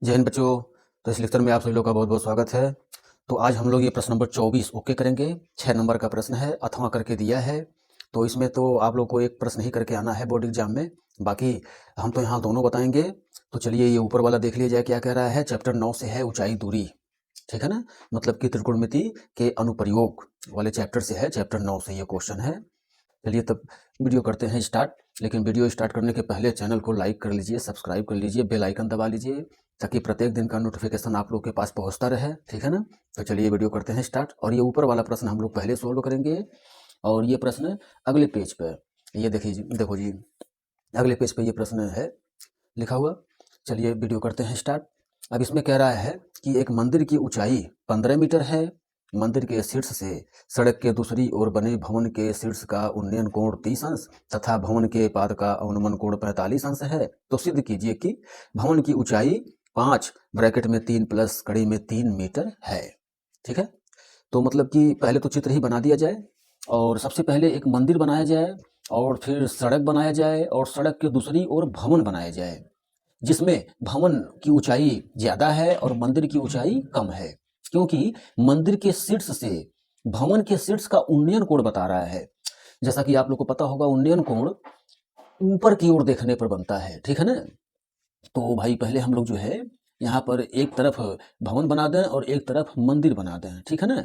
जय हिंद बच्चों। तो इस लेक्चर में आप सभी लोग का बहुत बहुत स्वागत है। तो आज हम लोग ये प्रश्न नंबर 24 ओके करेंगे। 6 नंबर का प्रश्न है, अथवा करके दिया है। तो इसमें तो आप लोग को एक प्रश्न ही करके आना है बोर्ड एग्जाम में, बाकी हम तो यहाँ दोनों बताएंगे। तो चलिए ये ऊपर वाला देख लिया जाए क्या कह रहा है। चैप्टर 9 से है ऊंचाई दूरी, ठीक है ना, मतलब कि त्रिकोणमिति के अनुप्रयोग वाले चैप्टर से है। चैप्टर 9 से ये क्वेश्चन है। चलिए तब वीडियो करते हैं स्टार्ट। लेकिन वीडियो स्टार्ट करने के पहले चैनल को लाइक कर लीजिए, सब्सक्राइब कर लीजिए, बेल आइकन दबा लीजिए, ताकि प्रत्येक दिन का नोटिफिकेशन आप लोग के पास पहुंचता रहे, ठीक है ना। तो चलिए वीडियो करते हैं स्टार्ट। और ये ऊपर वाला प्रश्न हम लोग पहले सोल्व करेंगे, और ये प्रश्न अगले पेज पे, ये देखिए देखो जी, अगले पेज पे ये प्रश्न है लिखा हुआ। चलिए वीडियो करते हैं स्टार्ट। अब इसमें कह रहा है कि एक मंदिर की ऊंचाई 15 मीटर है। मंदिर के शीर्ष से सड़क के दूसरी ओर बने भवन के शीर्ष का उन्नयन कोण 30 अंश तथा भवन के पाद का अवनमन कोण 45 अंश है। तो सिद्ध कीजिए कि भवन की ऊंचाई 5 ब्रैकेट में 3 प्लस कड़ी में 3 मीटर है। ठीक है, तो मतलब कि पहले तो चित्र ही बना दिया जाए, और सबसे पहले एक मंदिर बनाया जाए, और फिर सड़क बनाया जाए, और सड़क के दूसरी ओर भवन बनाया जाए, जिसमें भवन की ऊंचाई ज्यादा है और मंदिर की ऊंचाई कम है, क्योंकि मंदिर के शीर्ष से भवन के शीर्ष का उन्नयन कोण बता रहा है। जैसा कि आप लोग को पता होगा, उन्नयन कोण ऊपर की ओर देखने पर बनता है, ठीक है ना। तो भाई पहले हम लोग जो है यहाँ पर एक तरफ भवन बना दें और एक तरफ मंदिर बना दें, ठीक है ना।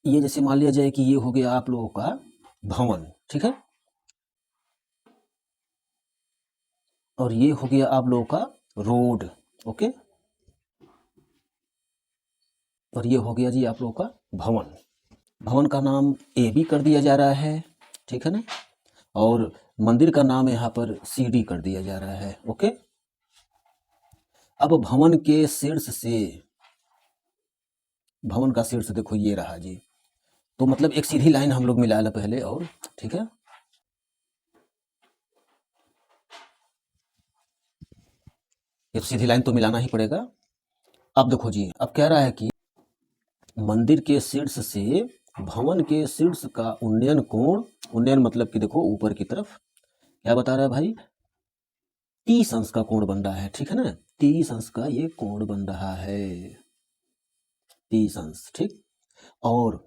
ये जैसे मान लिया जाए कि ये हो गया आप लोगों का भवन, ठीक है, और ये हो गया आप लोगों का रोड, ओके, और ये हो गया जी आप लोगों का भवन। भवन का नाम ए बी कर दिया जा रहा है, ठीक है ना, और मंदिर का नाम यहाँ पर सी डी कर दिया जा रहा है, ओके। अब भवन के शीर्ष से, भवन का शीर्ष देखो ये रहा जी। तो मतलब एक सीधी लाइन हम लोग मिला ला पहले, और ठीक है, एक सीधी लाइन तो मिलाना ही पड़ेगा। अब देखो जी, अब कह रहा है कि मंदिर के शीर्ष से भवन के शीर्ष का उन्नयन कोण, उन्नयन मतलब कि देखो ऊपर की तरफ, क्या बता रहा है भाई, 30 अंश का कोण बन रहा है, ठीक है ना। 30 अंश का ये कोण बन रहा है, 30 अंश, ठीक। और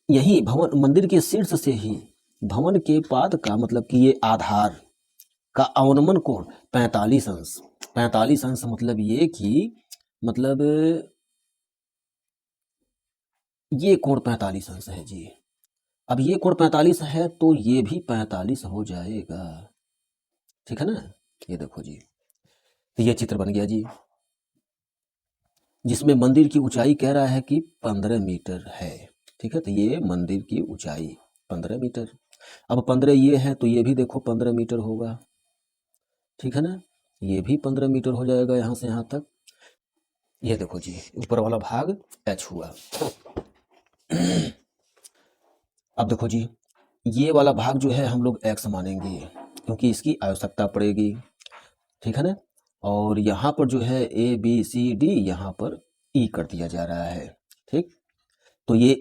यही भवन, मंदिर के शीर्ष से ही भवन के पाद का मतलब कि ये आधार का अवनमन कोण 45 अंश। 45 अंश मतलब ये कि मतलब ये कोण 45 अंश है जी। अब ये कोण 45 है तो ये भी 45 हो जाएगा, ठीक है ना। ये देखो जी, तो ये चित्र बन गया जी, जिसमें मंदिर की ऊंचाई कह रहा है कि 15 मीटर है, ठीक है। तो ये मंदिर की ऊंचाई 15 मीटर। अब 15 ये है तो ये भी देखो 15 मीटर होगा, ठीक है ना। ये भी 15 मीटर हो जाएगा यहाँ से यहाँ तक। ये देखो जी, ऊपर वाला भाग एच हुआ। अब देखो जी, ये वाला भाग जो है हम लोग एक्स मानेंगे, क्योंकि इसकी आवश्यकता पड़ेगी, ठीक है ना। और यहाँ पर जो है ए बी सी डी, यहाँ पर ई कर दिया जा रहा है, ठीक। तो ये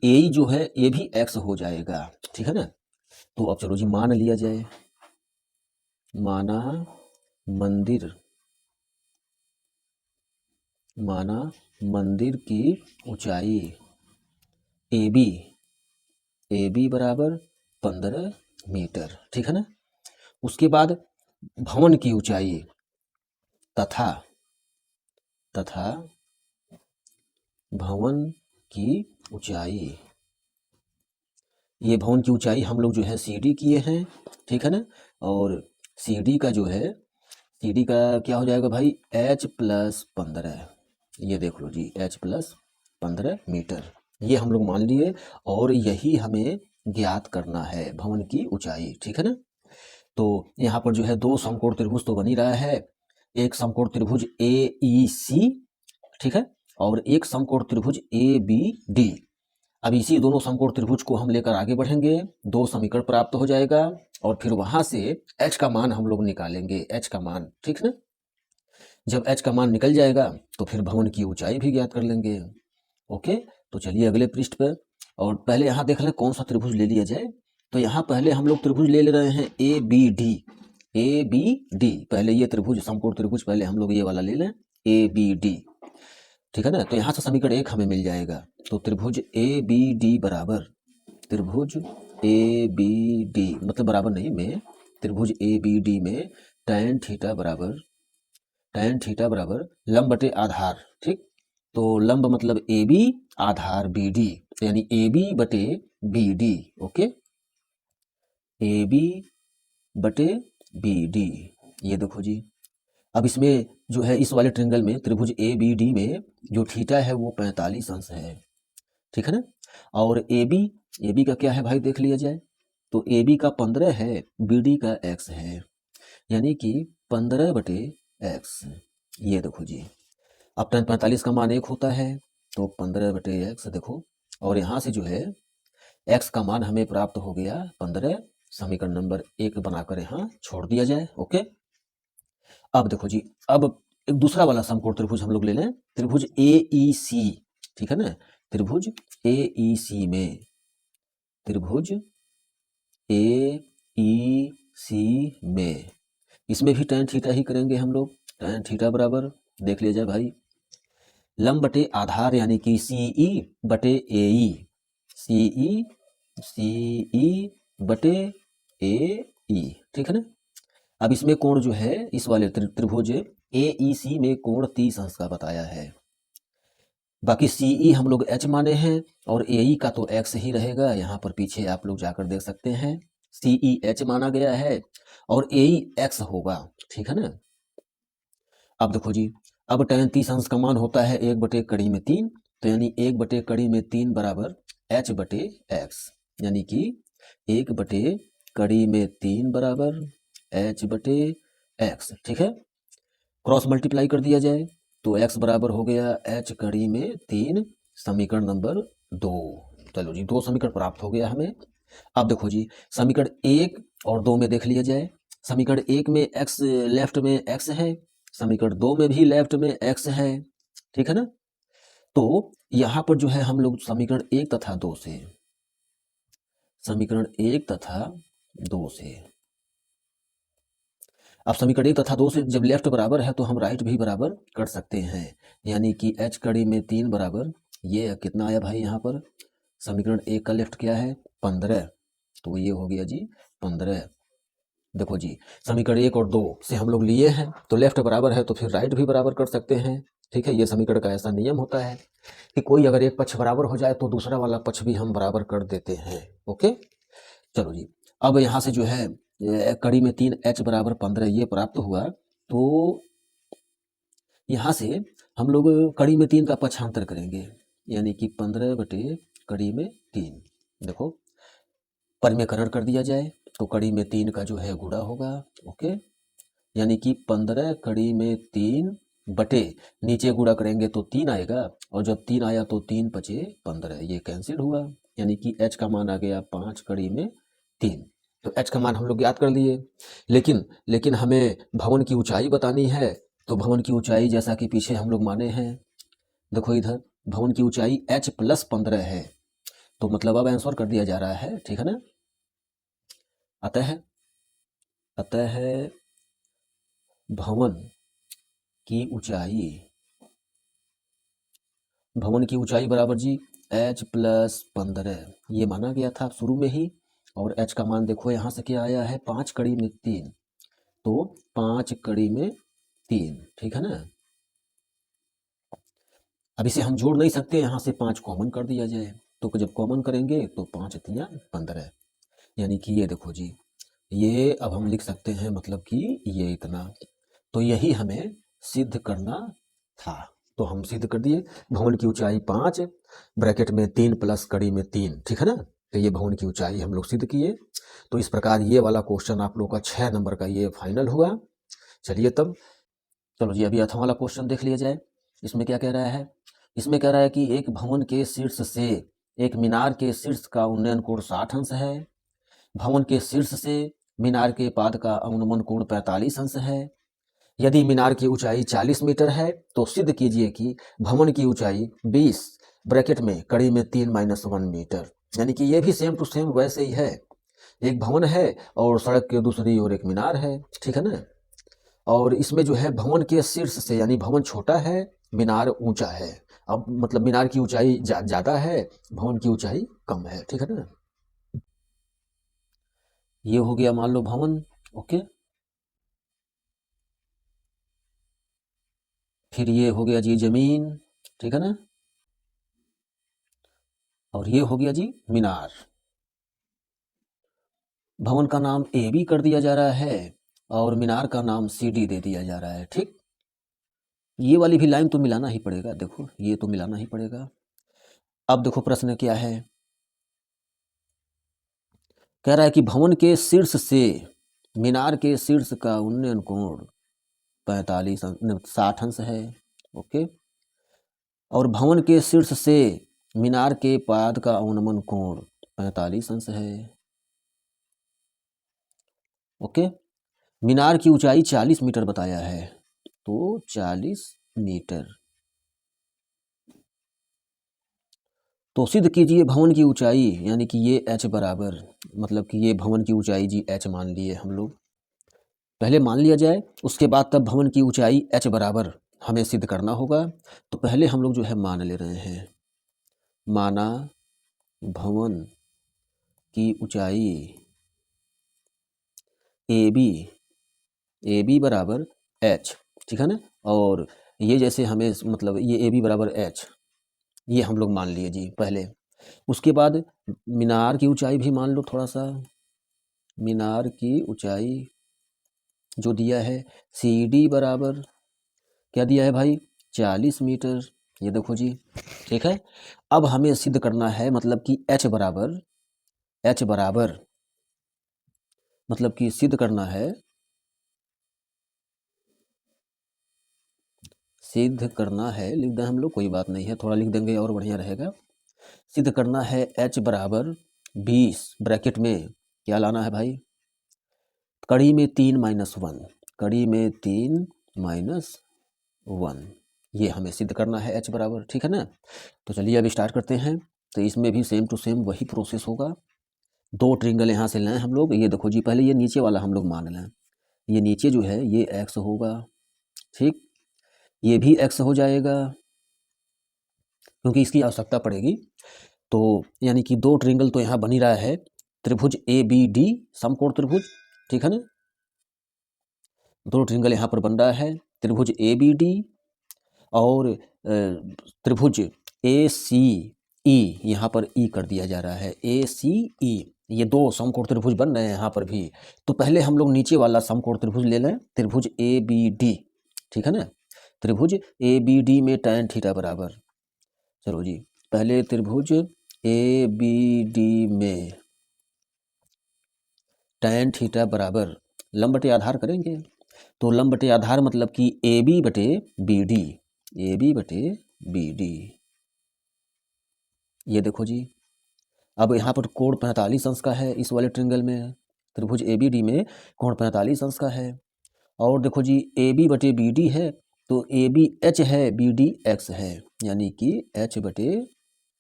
ए जो है ये भी एक्स हो जाएगा, ठीक है ना। तो अब चलो जी मान लिया जाए, माना मंदिर, माना मंदिर की ऊंचाई ए बी बराबर 15 मीटर, ठीक है ना। उसके बाद भवन की ऊंचाई तथा तथा भवन की ऊंचाई, ये भवन की ऊंचाई हम लोग जो है सी डी किए हैं, ठीक है ना। और सी डी का जो है, सी डी का क्या हो जाएगा भाई, एच प्लस 15, ये देख लो जी, एच प्लस 15 मीटर, ये हम लोग मान लिए। और यही हमें ज्ञात करना है, भवन की ऊंचाई, ठीक है ना। तो यहाँ पर जो है दो समकोण त्रिभुज तो बन ही रहा है, एक समकोण त्रिभुज ए ई सी, ठीक है, और एक समकोण त्रिभुज ए बी डी। अब इसी दोनों समकोण त्रिभुज को हम लेकर आगे बढ़ेंगे, दो समीकरण प्राप्त हो जाएगा, और फिर वहां से h का मान हम लोग निकालेंगे, h का मान, ठीक ना। जब h का मान निकल जाएगा तो फिर भवन की ऊंचाई भी ज्ञात कर लेंगे, ओके। तो चलिए अगले पृष्ठ पर, और पहले यहाँ देख लें कौन सा त्रिभुज ले लिया जाए। तो यहाँ पहले हम लोग त्रिभुज ले रहे हैं A B D, A B D. पहले ये त्रिभुज, समकोण त्रिभुज पहले हम लोग ये वाला ले लें, ए बी डी, ठीक है ना। तो यहाँ से समीकरण 1 हमें मिल जाएगा। तो त्रिभुज ए बी डी बराबर, त्रिभुज ए बी डी मतलब बराबर नहीं में, त्रिभुज ए बी डी में tan थीटा बराबर लंब बटे आधार, ठीक। तो लंब मतलब ए बी, आधार बी डी, यानी ए बी बटे B D, okay, A B बटे बी डी। ये देखो जी, अब इसमें जो है इस वाले ट्रिंगल में त्रिभुज ए बी डी में जो थीटा है वो 45 अंश है, ठीक है ना। और ए बी का क्या है भाई देख लिया जाए। तो ए बी का 15 है, बी डी का x है, यानी कि 15 बटे x। ये देखो जी, अब tan 45 का मान 1 होता है, तो 15 बटे x देखो, और यहाँ से जो है x का मान हमें प्राप्त हो गया 15। समीकरण नंबर 1 बनाकर यहाँ छोड़ दिया जाए, ओके। अब देखो जी, अब एक दूसरा वाला समकोण त्रिभुज हम लोग ले लें, त्रिभुज ए ई सी, ठीक है ना। त्रिभुज ए ई सी में, त्रिभुज ए ई सी में, इसमें भी tan थीटा ही करेंगे हम लोग। tan थीटा बराबर देख लिया जाए भाई, लंब बटे आधार यानी कि CE बटे AE, CE बटे AE, ठीक है ना। अब इसमें कोण जो है इस वाले त्रिभुज AEC में कोण 30 अंश का बताया है। बाकी CE हम लोग H माने हैं और AE का तो X ही रहेगा। यहाँ पर पीछे आप लोग जाकर देख सकते हैं, CE H माना गया है और AE X होगा, ठीक है ना। अब देखो जी, अब tan 30 अंश का मान होता है 1 बटे कड़ी में 3, तो यानी 1 बटे कड़ी में 3 बराबर H बटे X, यानी कि 1 बटे कड़ी में 3 बराबर H बटे X, ठीक है। क्रॉस मल्टीप्लाई कर दिया जाए तो X बराबर हो गया H कड़ी में 3, समीकरण नंबर 2। चलो जी, 2 समीकरण प्राप्त हो गया हमें। अब देखो जी, समीकरण 1 और 2 में देख लिया जाए। समीकरण 1 में x लेफ्ट में x है, समीकरण 2 में भी लेफ्ट में x है, ठीक है ना। तो यहाँ पर जो है हम लोग समीकरण 1 तथा 2 से, समीकरण 1 तथा 2 से, अब समीकरण 1 तथा 2 से जब लेफ्ट बराबर है तो हम राइट भी बराबर कर सकते हैं, यानी कि h कड़ी में 3 बराबर, ये कितना आया भाई यहाँ पर, समीकरण 1 का लेफ्ट क्या है 15, तो ये हो गया जी 15। देखो जी, समीकरण 1 और 2 से हम लोग लिए हैं तो लेफ्ट बराबर है तो फिर राइट भी बराबर कर सकते हैं, ठीक है। ये समीकरण का ऐसा नियम होता है कि कोई अगर एक पक्ष बराबर हो जाए तो दूसरा वाला पक्ष भी हम बराबर कर देते हैं, ओके। चलो जी, अब यहाँ से जो है कड़ी में 3 H बराबर 15 ये प्राप्त हुआ, तो यहाँ से हम लोग कड़ी में 3 का पक्षांतर करेंगे, यानी कि 15 बटे कड़ी में 3। देखो परिमेयकरण कर दिया जाए तो कड़ी में 3 का जो है गुणा होगा, ओके, यानी कि 15 कड़ी में 3 बटे, नीचे गुणा करेंगे तो 3 आएगा, और जब 3 आया तो 3 पचे 15, ये कैंसिल हुआ, यानी कि H का मान आ गया 5 कड़ी में 3। तो H का मान हम लोग याद कर लिए, लेकिन हमें भवन की ऊंचाई बतानी है। तो भवन की ऊंचाई जैसा कि पीछे हम लोग माने हैं, देखो इधर भवन की ऊंचाई H + 15 है, तो मतलब अब आंसर कर दिया जा रहा है, ठीक है ना। अतः भवन की ऊंचाई बराबर जी H + 15, ये माना गया था शुरू में ही। और H का मान देखो यहाँ से क्या आया है 5 कड़ी में 3, तो 5 कड़ी में 3, ठीक है ना। अब इसे हम जोड़ नहीं सकते, यहाँ से 5 कॉमन कर दिया जाए, तो जब कॉमन करेंगे तो 5 × 3 = 15, यानी कि ये देखो जी, ये अब हम लिख सकते हैं मतलब कि ये इतना। तो यही हमें सिद्ध करना था, तो हम सिद्ध कर दिए। भवन की ऊंचाई 5 ब्रैकेट में 3 प्लस कड़ी में 3, ठीक है ना। तो ये भवन की ऊंचाई हम लोग सिद्ध किए। तो इस प्रकार ये वाला क्वेश्चन आप लोग का 6 नंबर का ये फाइनल हुआ। चलिए तब, चलो जी अभी अथवा वाला क्वेश्चन देख लिया जाए। इसमें क्या कह रहा है, इसमें कह रहा है कि एक भवन के शीर्ष से एक मीनार के शीर्ष का उन्नयन कोण 60 अंश है, भवन के शीर्ष से मीनार के पाद का अवनमन कोण 45 अंश है। यदि मीनार की ऊंचाई 40 मीटर है तो सिद्ध कीजिए कि भवन की ऊंचाई 20 ब्रैकेट में कड़ी में 3 - 1 मीटर, यानी कि ये भी सेम टू सेम वैसे ही है। एक भवन है और सड़क के दूसरी ओर एक मीनार है, ठीक है ना। और इसमें जो है भवन के शीर्ष से, यानी भवन छोटा है, मीनार ऊंचा है। अब मतलब मीनार की ऊंचाई ज़्यादा है, भवन की ऊंचाई कम है, ठीक है ना। ये हो गया मान लो भवन, ओके। फिर ये हो गया जी जमीन, ठीक है ना। और ये हो गया जी मीनार। भवन का नाम ए बी कर दिया जा रहा है और मीनार का नाम सी डी दे दिया जा रहा है, ठीक। ये वाली भी लाइन तो मिलाना ही पड़ेगा, देखो ये तो मिलाना ही पड़ेगा। अब देखो प्रश्न क्या है, कह रहा है कि भवन के शीर्ष से मीनार के शीर्ष का उन्नयन कोण 60 अंश है, ओके। और भवन के शीर्ष से मीनार के पाद का अवनमन कोण 45 अंश है, ओके। मीनार की ऊंचाई 40 मीटर बताया है, तो 40 मीटर। तो सिद्ध कीजिए भवन की ऊंचाई, यानी कि ये h बराबर, मतलब कि ये भवन की ऊंचाई जी h मान लिए हम लोग। पहले मान लिया जाए, उसके बाद तब भवन की ऊंचाई h बराबर हमें सिद्ध करना होगा। तो पहले हम लोग जो है मान ले रहे हैं, माना भवन की ऊंचाई ए बी बराबर h, ठीक है ना। और ये जैसे हमें मतलब ये ए बी बराबर h, ये हम लोग मान लिए जी पहले। उसके बाद मीनार की ऊंचाई भी मान लो थोड़ा सा, मीनार की ऊंचाई जो दिया है सी डी बराबर क्या दिया है भाई, 40 मीटर। ये देखो जी, ठीक है। अब हमें सिद्ध करना है, मतलब कि h बराबर मतलब कि सिद्ध करना है, सिद्ध करना है, लिख दें हम लोग, कोई बात नहीं है, थोड़ा लिख देंगे और बढ़िया रहेगा। सिद्ध करना है h बराबर 20, ब्रैकेट में क्या लाना है भाई, कड़ी में 3 - 1, कड़ी में 3 - 1, ये हमें सिद्ध करना है h बराबर, ठीक है ना। तो चलिए अभी स्टार्ट करते हैं। तो इसमें भी सेम टू सेम वही प्रोसेस होगा। दो ट्रिंगल यहाँ से लें हम लोग, ये देखो जी, पहले ये नीचे वाला हम लोग मान लें, ये नीचे जो है ये x होगा, ठीक। ये भी x हो जाएगा क्योंकि इसकी आवश्यकता पड़ेगी। तो यानी कि दो ट्रिंगल तो यहाँ बन ही रहा है, त्रिभुज ए बी डी, समकोण त्रिभुज, ठीक है ना। दो ट्रिंगल यहाँ पर बन रहा है, त्रिभुज ए बी डी और त्रिभुज ए सी ई, यहाँ पर ई कर दिया जा रहा है, ए सी ई, ये दो समकोण त्रिभुज बन रहे हैं यहाँ पर भी। तो पहले हम लोग नीचे वाला समकोण त्रिभुज ले लें, त्रिभुज ए बी डी, ठीक है ना। त्रिभुज ए बी डी में tan थीटा बराबर, चलो जी, पहले त्रिभुज ए बी डी में tan थीटा बराबर लंब बटे आधार करेंगे। तो लंब बटे आधार मतलब कि ए बी बटे बी डी, ए बी बटे बी डी, ये देखो जी। अब यहाँ पर कोण 45 अंश का है, इस वाले ट्रिंगल में त्रिभुज ए बी डी में कोण 45 अंश का है। और देखो जी ए बी बटे बी डी है, तो ए बी एच है, बी डी एक्स है, यानी कि एच बटे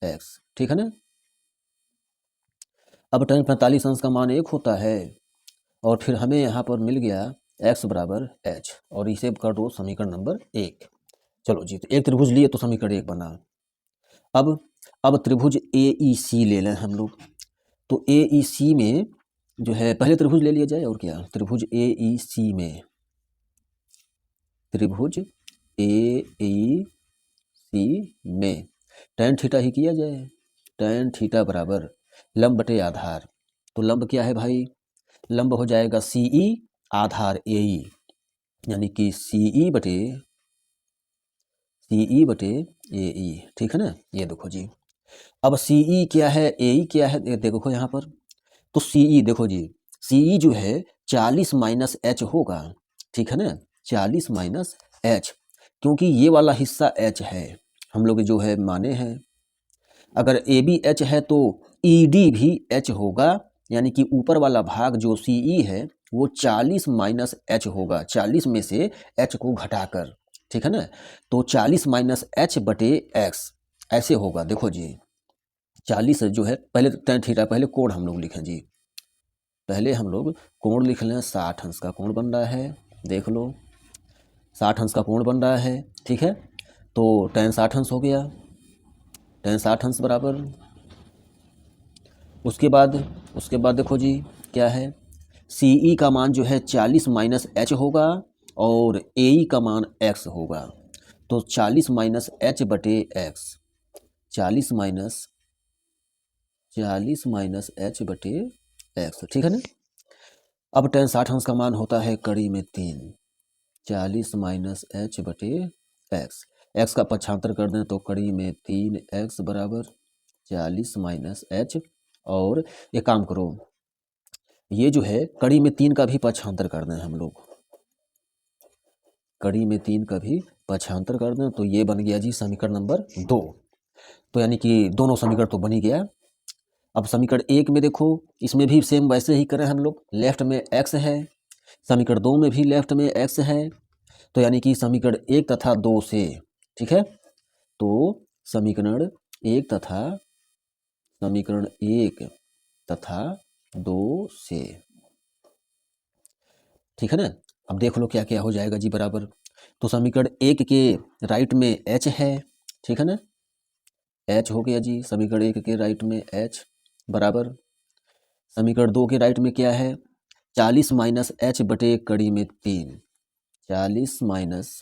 एक्स, ठीक है ना। अब tan 45 अंश का मान 1 होता है और फिर हमें यहाँ पर मिल गया x बराबर h, और इसे कर दो समीकरण नंबर 1। चलो जी, तो एक त्रिभुज लिए तो समीकरण 1 बना। अब त्रिभुज ए ई सी ले लें हम लोग। तो ए ई सी में जो है, पहले त्रिभुज ले लिया जाए और क्या, त्रिभुज ए ई सी में, त्रिभुज ए ई सी में tan थीटा ही किया जाए, tan थीटा बराबर लंब बटे आधार। तो लंब क्या है भाई, लंब हो जाएगा सी ई, आधार ए ई, यानी कि सी ई बटे ए ई, ठीक है ना। ये देखो जी, अब सी ई क्या है, ए ई क्या है, देखो यहाँ पर। तो सी ई देखो जी, सी ई जो है 40 - h होगा, ठीक है ना, 40 - h, क्योंकि ये वाला हिस्सा h है, हम लोग जो है माने हैं। अगर ए बी एच है तो ई डी भी h होगा, यानी कि ऊपर वाला भाग जो सी ई है वो 40 - h होगा, 40 में से h को घटाकर, ठीक है ना। तो 40 - h बटे x ऐसे होगा, देखो जी 40 जो है, पहले tan थीटा, पहले कोण हम लोग लिखें जी, पहले हम लोग कोण लिख लें। 60 अंश का कोण बन रहा है, देख लो 60 अंश का कोण बन रहा है, ठीक है। तो tan 60 अंश हो गया, tan 60 अंश बराबर, उसके बाद देखो जी क्या है, CE का मान जो है 40 माइनस एच होगा और AE का मान x होगा। तो 40 माइनस एच बटे एक्स, 40 माइनस एच बटे एक्स, ठीक है ना। अब tan 60 अंश का मान होता है कड़ी में 3, 40 माइनस एच बटे एक्स का पक्षांतर कर दें तो कड़ी में 3x बराबर 40 माइनस एच। और एक काम करो, ये जो है कड़ी में 3 का भी पक्षांतर कर दें हम लोग, कड़ी में 3 का भी पक्षांतर कर दें तो ये बन गया जी समीकरण नंबर 2। तो यानी कि दोनों समीकरण तो बन ही गया। अब समीकरण 1 में देखो, इसमें भी सेम वैसे ही करें हम लोग, लेफ्ट में x है, समीकरण 2 में भी लेफ्ट में x है। तो यानी कि समीकरण 1 तथा 2 से, ठीक है, तो समीकरण 1 तथा 2 से, ठीक है ना। अब देख लो क्या क्या हो जाएगा जी बराबर। तो समीकरण 1 के राइट में h है, ठीक है ना, h हो गया जी समीकरण 1 के राइट में h बराबर, समीकरण 2 के राइट में क्या है, 40 माइनस एच बटे कड़ी में 3, 40 माइनस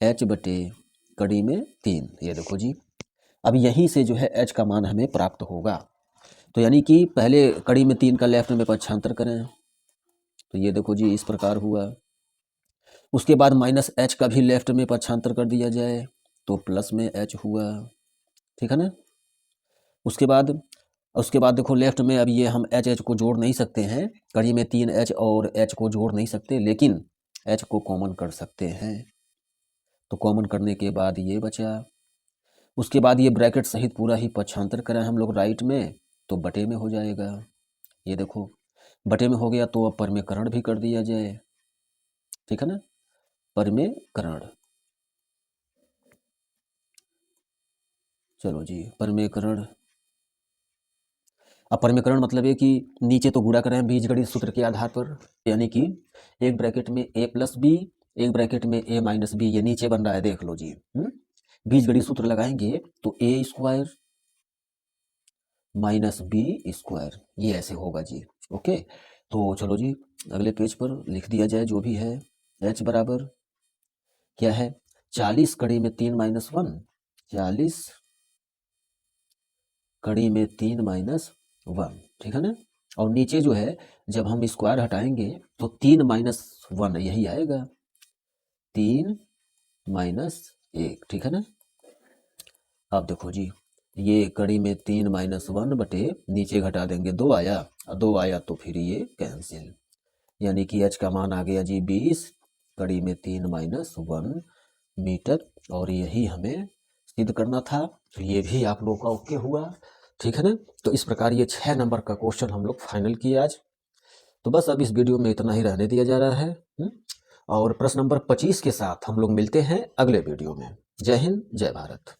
एच बटे कड़ी में 3, ये देखो जी। अब यहीं से जो है h का मान हमें प्राप्त होगा। तो यानी कि पहले कड़ी में 3 का लेफ्ट में पक्षांतर करें, तो ये देखो जी इस प्रकार हुआ। उसके बाद माइनस एच का भी लेफ्ट में पक्षांतर कर दिया जाए तो प्लस में h हुआ, ठीक है ना। उसके बाद देखो लेफ्ट में अब ये हम एच को जोड़ नहीं सकते हैं, कड़ी में 3h और h को जोड़ नहीं सकते, लेकिन h को कॉमन कर सकते हैं। तो कॉमन करने के बाद ये बचा। उसके बाद ये ब्रैकेट सहित पूरा ही पक्षांतर करें हम लोग राइट में तो बटे में हो जाएगा। ये देखो बटे में हो गया, तो अब परमेकरण भी कर दिया जाए, ठीक है ना, परमेकरण। चलो जी परमेकरण। अब परमेकरण मतलब है कि नीचे तो गुणा करें बीजगणित सूत्र के आधार पर, यानी कि एक ब्रैकेट में a प्लस बी, एक ब्रैकेट में a माइनस बी, ये नीचे बन रहा है, देख लो जी। बीजगणित सूत्र लगाएंगे तो a square minus B square, ये ऐसे होगा जी। ओके, तो चलो जी अगले पेज पर लिख दिया जाए जो भी है। h बराबर क्या है, 40 कड़ी में 3 माइनस 1, 40 कड़ी में 3 माइनस 1, ठीक है ना। और नीचे जो है जब हम स्क्वायर हटाएंगे तो 3 माइनस 1 यही आएगा, 3 माइनस 1, ठीक है ना। अब देखो जी ये कड़ी में 3 माइनस 1 बटे नीचे घटा देंगे 2 आया, 2 आया तो फिर ये कैंसिल, यानी कि h का मान आ गया जी 20 कड़ी में 3 माइनस 1 मीटर। और यही हमें सिद्ध करना था, तो ये भी आप लोगों का ओके हुआ, ठीक है ना। तो इस प्रकार ये 6 नंबर का क्वेश्चन हम लोग फाइनल किए आज। तो बस अब इस वीडियो में इतना ही रहने दिया जा रहा है। और प्रश्न नंबर 25 के साथ हम लोग मिलते हैं अगले वीडियो में। जय हिंद, जय भारत।